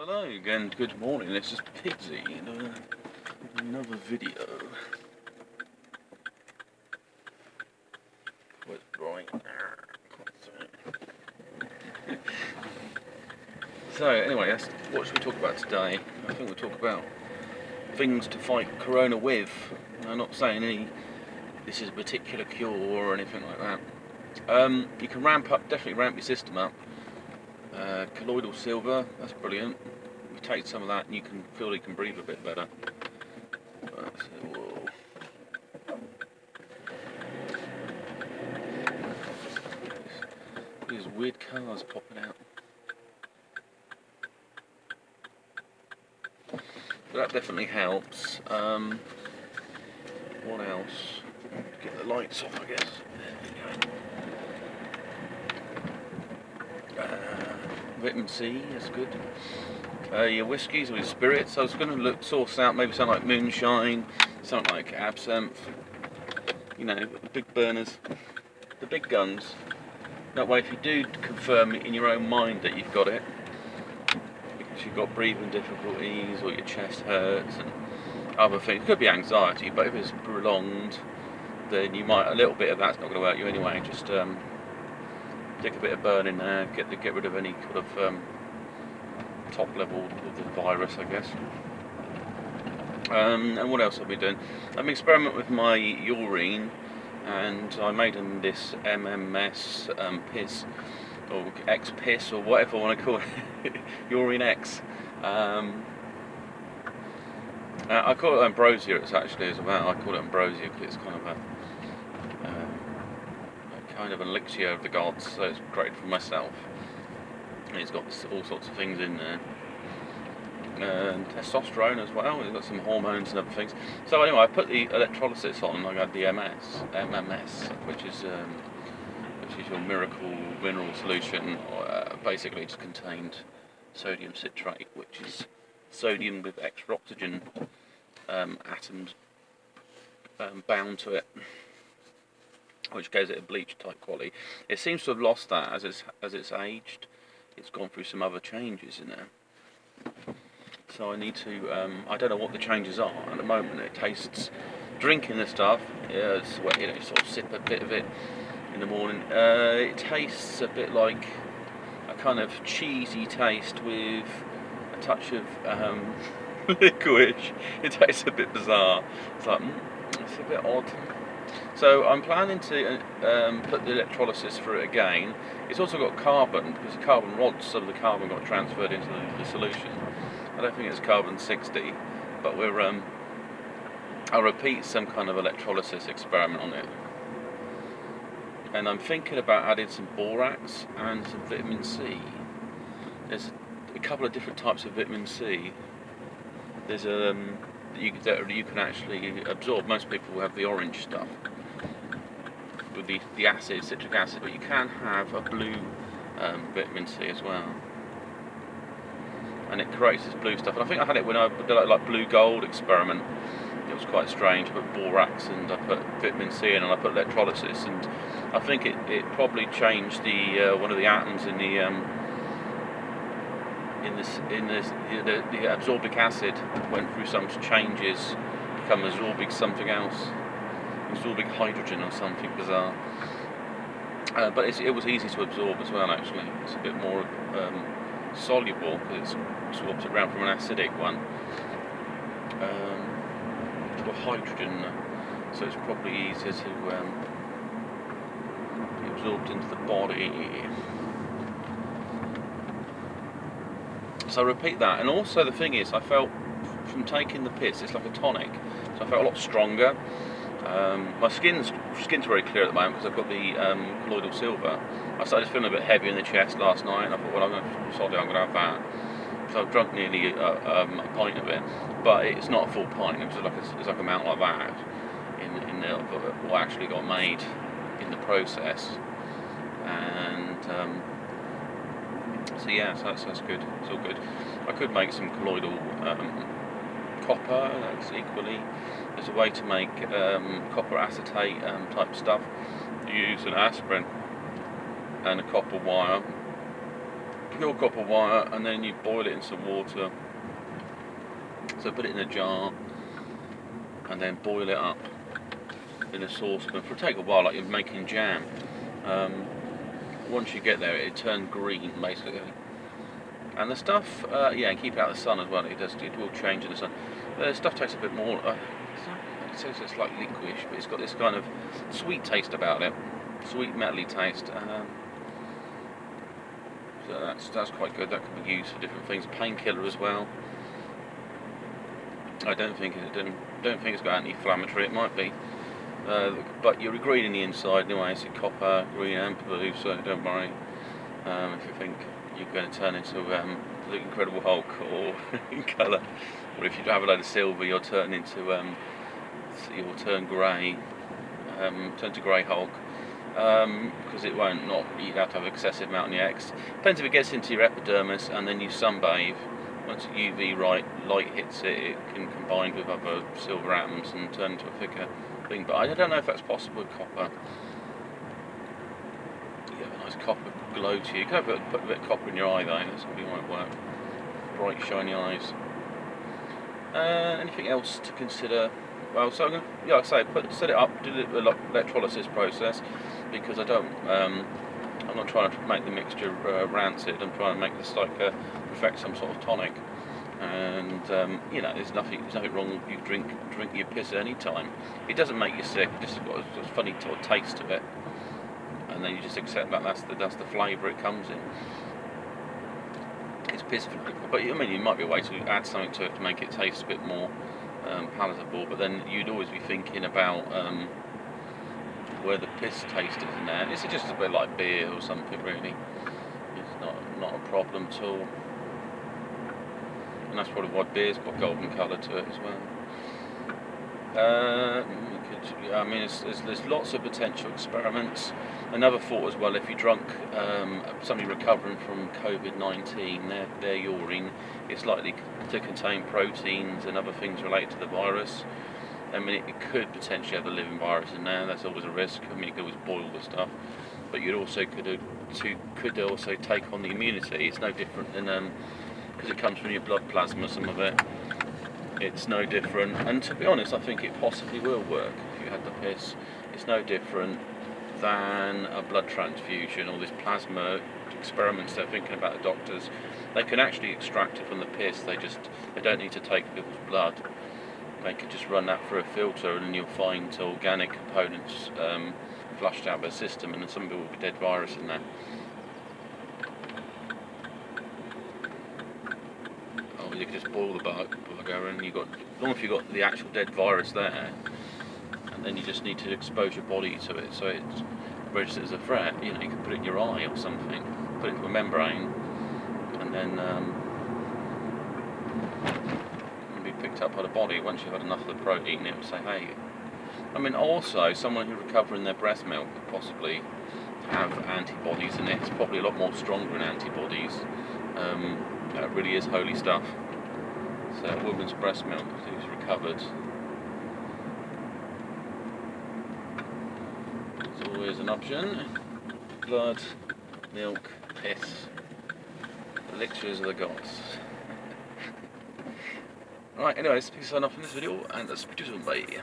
Hello again, good morning, this is Pigsy in another video. What's bright? So anyway, what should we talk about today? I think we'll talk about things to fight Corona with. I'm not saying this is a particular cure or anything like that. You can definitely ramp your system up. Colloidal silver, that's brilliant. You take some of that and you can feel you can breathe a bit better. These weird cars popping out. So that definitely helps. What else? Get the lights off, I guess. There we go. Vitamin C, that's good. Your whiskies or your spirits, I was going to source out maybe something like moonshine, something like absinthe, you know, the big burners, the big guns. That way if you do confirm in your own mind that you've got it, because you've got breathing difficulties or your chest hurts and other things, it could be anxiety, but if it's prolonged, then you might, a little bit of that's not going to hurt you anyway, just stick a bit of burn in there, get rid of any kind of top level of the virus, I guess. And what else have we doing? I'm experimenting with my urine, and I made them this MMS piss, or X piss, or whatever I want to call it, urine X. I call it ambrosia. It's actually as well. I call it ambrosia because it's kind of a kind of an elixir of the gods, so it's great for myself. And it's got all sorts of things in there, and testosterone as well. It's got some hormones and other things. So anyway, I put the electrolysis on. I got the MMS, which is your miracle mineral solution. Basically, it's contained sodium citrate, which is sodium with extra oxygen atoms bound to it, which gives it a bleach type quality. It seems to have lost that as it's aged. It's gone through some other changes in there. So I need to, I don't know what the changes are at the moment. It tastes, drinking the stuff, it's, you know, sort of sip a bit of it in the morning. It tastes a bit like a kind of cheesy taste with a touch of licorice. It tastes a bit bizarre. It's like, it's a bit odd. So I'm planning to put the electrolysis through it again. It's also got carbon, because the carbon rods, some of the carbon got transferred into the solution. I don't think it's carbon 60, but I'll repeat some kind of electrolysis experiment on it. And I'm thinking about adding some borax and some vitamin C. There's a couple of different types of vitamin C. There's that you can actually absorb. Most people will have the orange stuff with the acid, citric acid, but you can have a blue vitamin C as well, and it creates this blue stuff. And I think I had it when I did like blue gold experiment. It was quite strange. I put borax and I put vitamin C in, and I put electrolysis, and I think it probably changed the one of the atoms in the absorbic acid went through some changes, become absorbing something else, absorbing hydrogen or something bizarre. But it was easy to absorb as well. Actually, it's a bit more soluble because it swaps around from an acidic one to a hydrogen, so it's probably easier to be absorbed into the body. So I repeat that, and also the thing is, I felt from taking the piss, it's like a tonic, so I felt a lot stronger. My skin's very clear at the moment because I've got the colloidal silver. I started feeling a bit heavy in the chest last night, and I thought, well, I'm going to have that. So I've drunk nearly a pint of it, but it's not a full pint. It was like a amount like that in what actually got made in the process, and. So yeah, so that's good. It's all good. I could make some colloidal copper. That's equally. There's a way to make copper acetate type stuff. You use an aspirin and a copper wire, pure copper wire, and then you boil it in some water. So put it in a jar, and then boil it up in a saucepan. It'll take a while, like you're making jam. Once you get there, it turns green, basically. And the stuff, yeah, and keep it out of the sun as well. It will change in the sun. The stuff tastes a bit more. It says it's like liquidish, but it's got this kind of sweet taste about it, sweet metally taste. So that's quite good. That can be used for different things. Painkiller as well. I don't think it's got anti-inflammatory. It might be, but you're green in the inside anyway. It's copper, green and blue, so don't worry if you think you're going to turn into the Incredible Hulk or in colour, or if you have a load of silver, you'll turn grey, turn to Grey Hulk. Because it won't not. You'd have to have excessive amount on your X. Depends if it gets into your epidermis and then you sunbathe. Once UV light hits it, it can combine with other silver atoms and turn into a thicker thing. But I don't know if that's possible with copper. You have a nice copper glow to you. You can put a bit of copper in your eye though. That's probably might work. Bright, shiny eyes. Anything else to consider? Well, so I'm going to, like I say, set it up, do the electrolysis process, because I'm not trying to make the mixture rancid. I'm trying to make this like perfect some sort of tonic. And you know, there's nothing wrong. You drink your piss at any time. It doesn't make you sick. It's just got a funny sort of taste to it, and then you just accept that that's the flavour it comes in. It's piss flavour, but I mean, it might be a way to add something to it to make it taste a bit more palatable. But then you'd always be thinking about where the piss taste is in there. It's just a bit like beer or something, really. It's not a problem at all. And that's probably why beer's got golden colour to it as well. I mean, there's lots of potential experiments. Another thought as well, if you drunk somebody recovering from Covid-19, their urine is likely to contain proteins and other things related to the virus. I mean, it could potentially have a living virus in there. That's always a risk. I mean, you could always boil the stuff, but you could also take on the immunity. It's no different than because it comes from your blood plasma. Some of it. It's no different, and to be honest, I think it possibly will work if you had the piss. It's no different than a blood transfusion or this plasma experiments they're thinking about. The doctors, they can actually extract it from the piss. They don't need to take people's blood. They can just run that through a filter, and you'll find organic components flushed out of the system, and some people will be dead virus in there. You can just boil the bugger, and as long as you've got the actual dead virus there, and then you just need to expose your body to it, so it registers as a threat. You know, you can put it in your eye or something, put it into a membrane, and then be picked up by the body. Once you've had enough of the protein, it will say, hey. I mean, also someone who recovering their breast milk could possibly have antibodies in it. It's probably a lot more stronger than antibodies. It really is holy stuff. So a woman's breast milk who's recovered. It's always an option. Blood, milk, piss. Elixirs of the gods. Right, anyways, please sign off in this video, and that's beautiful. Bye.